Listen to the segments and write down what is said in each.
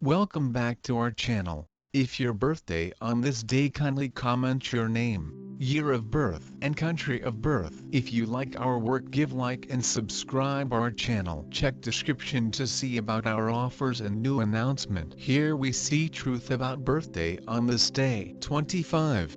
Welcome back to our channel. If your birthday on this day, kindly comment your name, year of birth and country of birth. If you like our work, give like and subscribe our channel. Check description to see about our offers and new announcement. Here we see truth about birthday on this day. 25.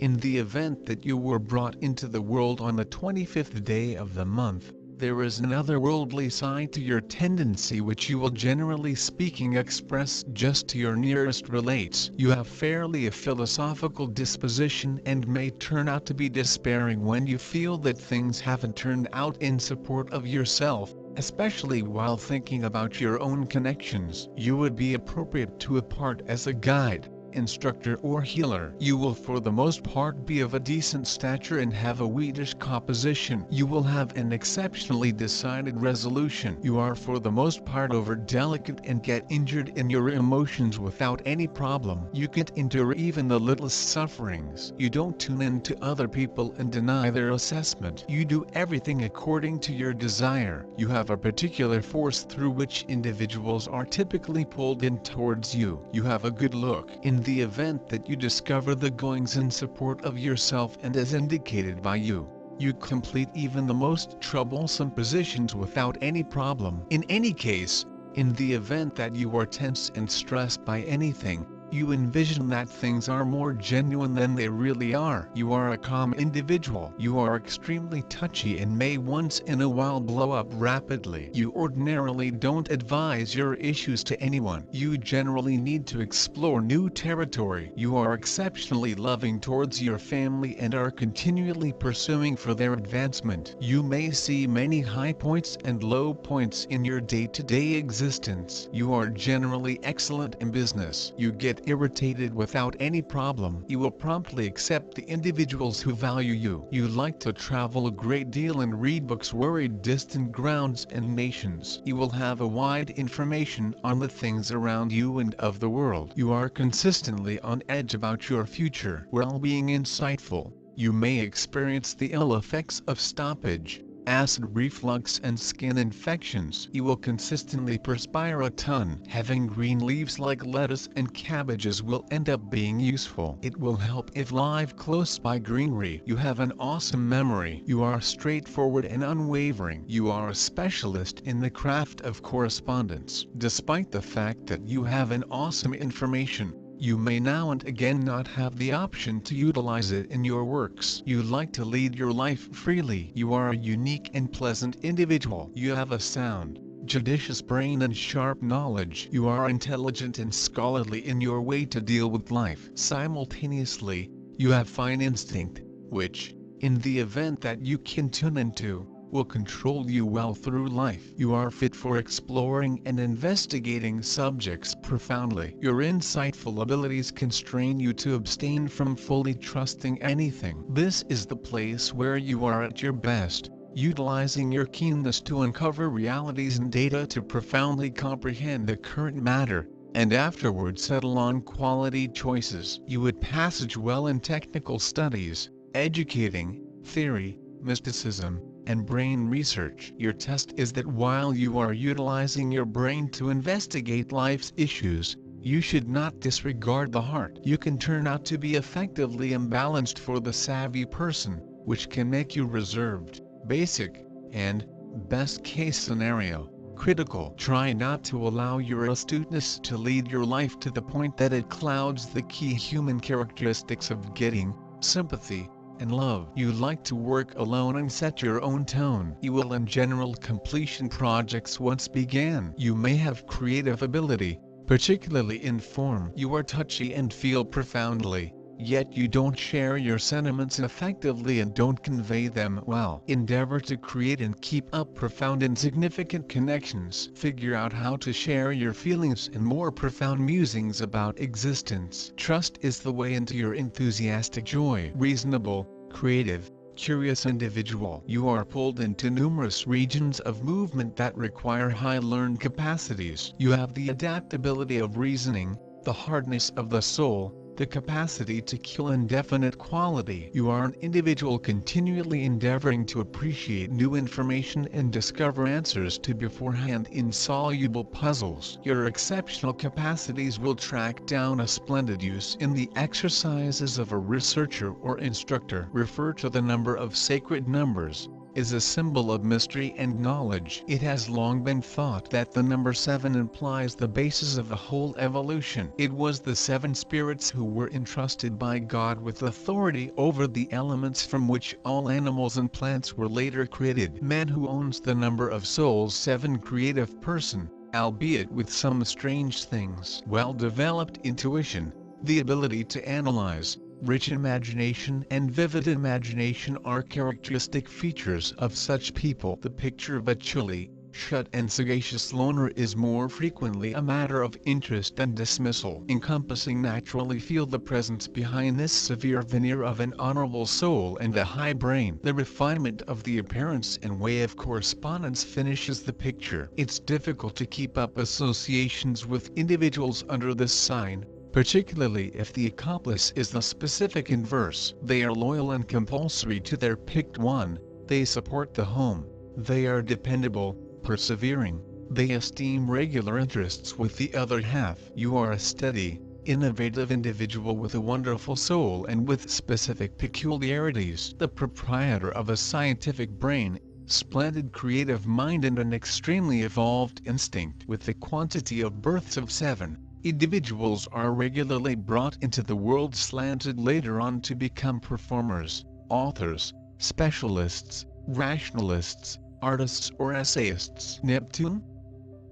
In the event that you were brought into the world on the 25th day of the month, there is an otherworldly side to your tendency which you will generally speaking express just to your nearest relates. You have fairly a philosophical disposition and may turn out to be despairing when you feel that things haven't turned out in support of yourself, especially while thinking about your own connections. You would be appropriate to a part as a guide, instructor or healer. You will for the most part be of a decent stature and have a wheatish composition. You will have an exceptionally decided resolution. You are for the most part over delicate and get injured in your emotions without any problem. You can endure even the littlest sufferings. You don't tune in to other people and deny their assessment. You do everything according to your desire. You have a particular force through which individuals are typically pulled in towards you. You have a good look. In the event that you discover the goings in support of yourself and as indicated by you, you complete even the most troublesome positions without any problem. In any case, in the event that you are tense and stressed by anything, you envision that things are more genuine than they really are. You are a calm individual. You are extremely touchy and may once in a while blow up rapidly. You ordinarily don't advise your issues to anyone. You generally need to explore new territory. You are exceptionally loving towards your family and are continually pursuing for their advancement. You may see many high points and low points in your day-to-day existence. You are generally excellent in business. You get irritated without any problem. You will promptly accept the individuals who value you. You like to travel a great deal and read books worried distant grounds and nations. You will have a wide information on the things around you and of the world. You are consistently on edge about your future. Well-being insightful. You may experience the ill effects of stoppage, acid reflux and skin infections. You will consistently perspire a ton. Having green leaves like lettuce and cabbages will end up being useful. It will help if live close by greenery. You have an awesome memory. You are straightforward and unwavering. You are a specialist in the craft of correspondence. Despite the fact that you have an awesome information, you may now and again not have the option to utilize it in your works. You like to lead your life freely. You are a unique and pleasant individual. You have a sound, judicious brain and sharp knowledge. You are intelligent and scholarly in your way to deal with life. Simultaneously, you have fine instinct, which, in the event that you can tune into, will control you well through life. You are fit for exploring and investigating subjects profoundly. Your insightful abilities constrain you to abstain from fully trusting anything. This is the place where you are at your best, utilizing your keenness to uncover realities and data to profoundly comprehend the current matter, and afterward settle on quality choices. You would passage well in technical studies, educating, theory, mysticism, and brain research. Your test is that while you are utilizing your brain to investigate life's issues, you should not disregard the heart. You can turn out to be effectively imbalanced for the savvy person, which can make you reserved, basic, and, best case scenario, critical. Try not to allow your astuteness to lead your life to the point that it clouds the key human characteristics of getting, sympathy, and love. You like to work alone and set your own tone. You will in general completion projects once began. You may have creative ability, particularly in form. You are touchy and feel profoundly, yet you don't share your sentiments effectively and don't convey them well. Endeavor to create and keep up profound and significant connections. Figure out how to share your feelings and more profound musings about existence. Trust is the way into your enthusiastic joy. Reasonable, creative, curious individual. You are pulled into numerous regions of movement that require high learned capacities. You have the adaptability of reasoning, the hardness of the soul, the capacity to kill indefinite quality. You are an individual continually endeavoring to appreciate new information and discover answers to beforehand insoluble puzzles. Your exceptional capacities will track down a splendid use in the exercises of a researcher or instructor. Refer to the number of sacred numbers, is a symbol of mystery and knowledge. It has long been thought that the number 7 implies the basis of the whole evolution. It was the 7 spirits who were entrusted by God with authority over the elements from which all animals and plants were later created. Man who owns the number of souls 7, creative person, albeit with some strange things. Well-developed intuition, the ability to analyze, rich imagination and vivid imagination are characteristic features of such people. The picture of a chilly, shut and sagacious loner is more frequently a matter of interest than dismissal. Encompassing naturally feel the presence behind this severe veneer of an honorable soul and a high brain. The refinement of the appearance and way of correspondence finishes the picture. It's difficult to keep up associations with individuals under this sign, particularly if the accomplice is the specific inverse. They are loyal and compulsory to their picked one, they support the home, they are dependable, persevering, they esteem regular interests with the other half. You are a steady, innovative individual with a wonderful soul and with specific peculiarities. The proprietor of a scientific brain, splendid creative mind and an extremely evolved instinct. With the quantity of births of 7, individuals are regularly brought into the world slanted later on to become performers, authors, specialists, rationalists, artists or essayists. Neptune?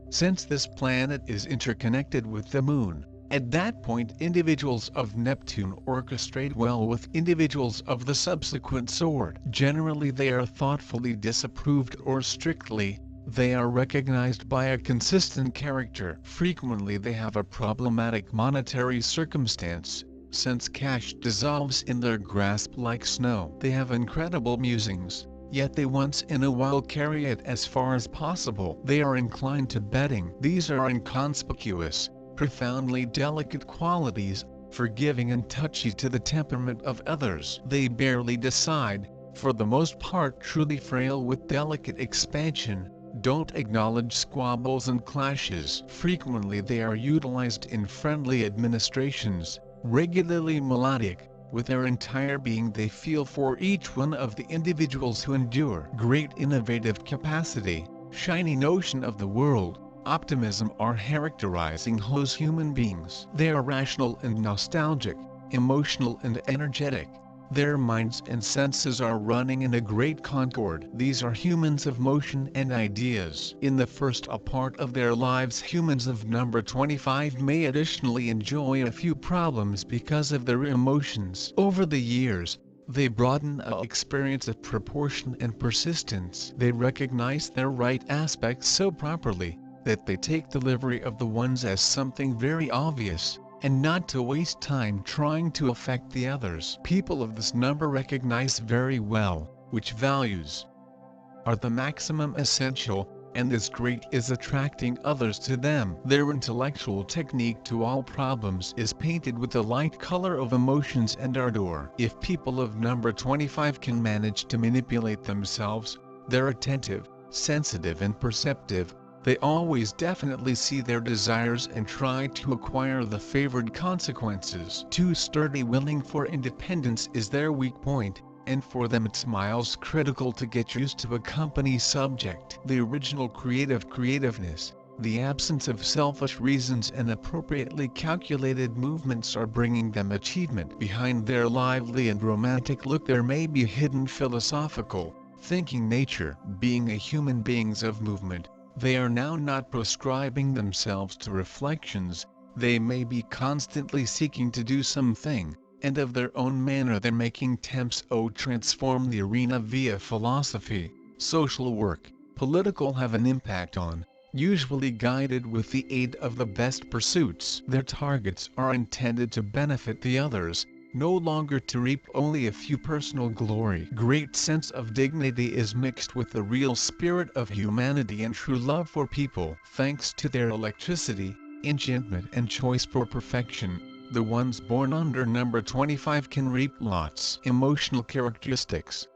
Since this planet is interconnected with the Moon, at that point individuals of Neptune orchestrate well with individuals of the subsequent sort. Generally they are thoughtfully disapproved or strictly, they are recognized by a consistent character. Frequently they have a problematic monetary circumstance, since cash dissolves in their grasp like snow. They have incredible musings, yet they once in a while carry it as far as possible. They are inclined to betting. These are inconspicuous, profoundly delicate qualities, forgiving and touchy to the temperament of others. They barely decide, for the most part truly frail with delicate expansion, don't acknowledge squabbles and clashes. Frequently they are utilized in friendly administrations, regularly melodic, with their entire being they feel for each one of the individuals who endure. Great innovative capacity, shiny notion of the world, optimism are characterizing those human beings. They are rational and nostalgic, emotional and energetic. Their minds and senses are running in a great concord. These are humans of motion and ideas. In the first part of their lives, humans of number 25 may additionally enjoy a few problems because of their emotions. Over the years, they broaden a experience of proportion and persistence. They recognize their right aspects so properly, that they take delivery of the ones as something very obvious, and not to waste time trying to affect the others. People of this number recognize very well which values are the maximum essential, and this great is attracting others to them. Their intellectual technique to all problems is painted with the light color of emotions and ardor. If people of number 25 can manage to manipulate themselves, they're attentive, sensitive and perceptive. They always definitely see their desires and try to acquire the favored consequences. Too sturdy, willing for independence is their weak point, and for them it's miles critical to get used to a company subject. The original creativeness, the absence of selfish reasons and appropriately calculated movements are bringing them achievement. Behind their lively and romantic look there may be a hidden philosophical, thinking nature. Being a human beings of movement, they are now not proscribing themselves to reflections, they may be constantly seeking to do something, and of their own manner they're making attempts to transform the arena via philosophy, social work, political have an impact on, usually guided with the aid of the best pursuits. Their targets are intended to benefit the others, no longer to reap only a few personal glory. Great sense of dignity is mixed with the real spirit of humanity and true love for people. Thanks to their electricity, enchantment and choice for perfection. The ones born under number 25 can reap lots. Emotional characteristics.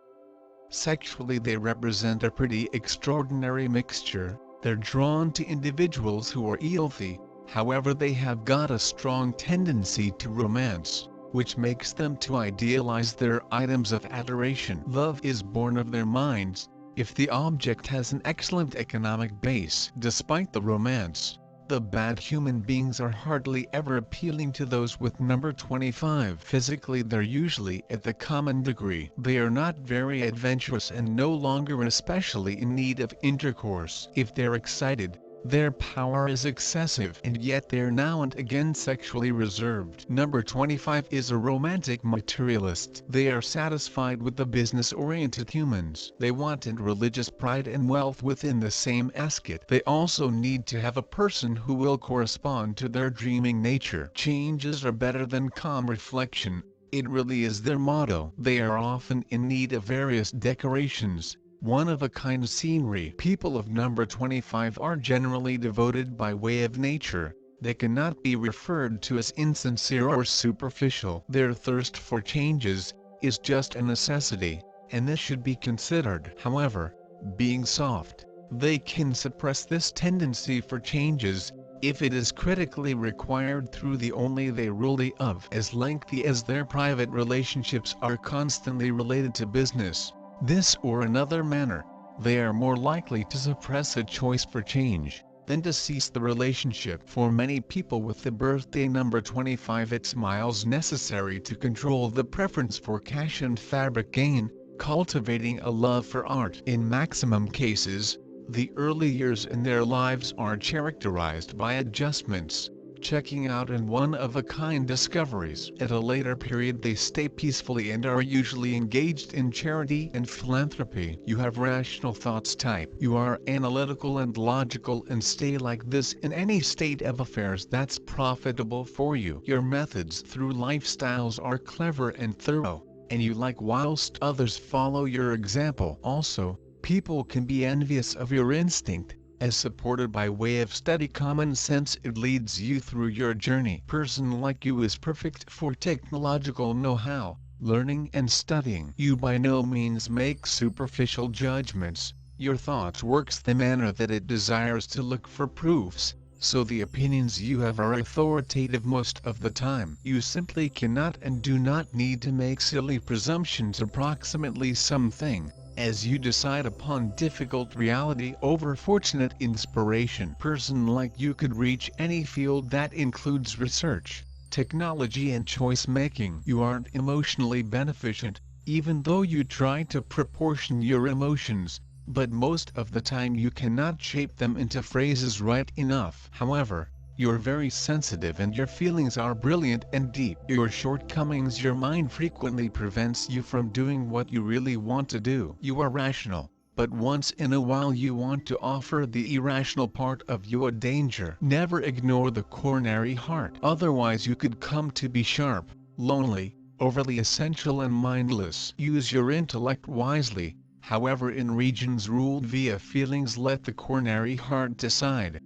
Sexually, they represent a pretty extraordinary mixture. They're drawn to individuals who are healthy, however they have got a strong tendency to romance, which makes them to idealize their items of adoration. Love is born of their minds, if the object has an excellent economic base. Despite the romance, the bad human beings are hardly ever appealing to those with number 25. Physically, they're usually at the common degree. They are not very adventurous and no longer especially in need of intercourse. If they're excited, their power is excessive, and yet they're now and again sexually reserved. Number 25 is a romantic materialist. They are satisfied with the business-oriented humans. They want religious pride and wealth within the same basket. They also need to have a person who will correspond to their dreaming nature. Changes are better than calm reflection. It really is their motto. They are often in need of various decorations, one-of-a-kind scenery. People of number 25 are generally devoted by way of nature. They cannot be referred to as insincere or superficial. Their thirst for changes is just a necessity, and this should be considered. However, being soft, they can suppress this tendency for changes, if it is critically required through the only they really of. As lengthy as their private relationships are constantly related to business, this or another manner, they are more likely to suppress a choice for change than to cease the relationship. For many people with the birthday number 25, it's miles necessary to control the preference for cash and fabric gain, cultivating a love for art. In maximum cases, the early years in their lives are characterized by adjustments, checking out and one-of-a-kind discoveries. At a later period, they stay peacefully and are usually engaged in charity and philanthropy. You have rational thoughts type. You are analytical and logical and stay like this in any state of affairs that's profitable for you. Your methods through lifestyles are clever and thorough, and you like whilst others follow your example. Also, people can be envious of your instinct, as supported by way of steady common sense it leads you through your journey. Person like you is perfect for technological know-how, learning and studying. You by no means make superficial judgments. Your thoughts works the manner that it desires to look for proofs, so the opinions you have are authoritative most of the time. You simply cannot and do not need to make silly presumptions approximately something, as you decide upon difficult reality over fortunate inspiration. Person like you could reach any field that includes research, technology and choice making. You aren't emotionally beneficent, even though you try to proportion your emotions, but most of the time you cannot shape them into phrases right enough. However, you're very sensitive and your feelings are brilliant and deep. Your shortcomings, your mind frequently prevents you from doing what you really want to do. You are rational, but once in a while you want to offer the irrational part of you a danger. Never ignore the coronary heart. Otherwise you could come to be sharp, lonely, overly essential and mindless. Use your intellect wisely. However, in regions ruled via feelings, let the coronary heart decide.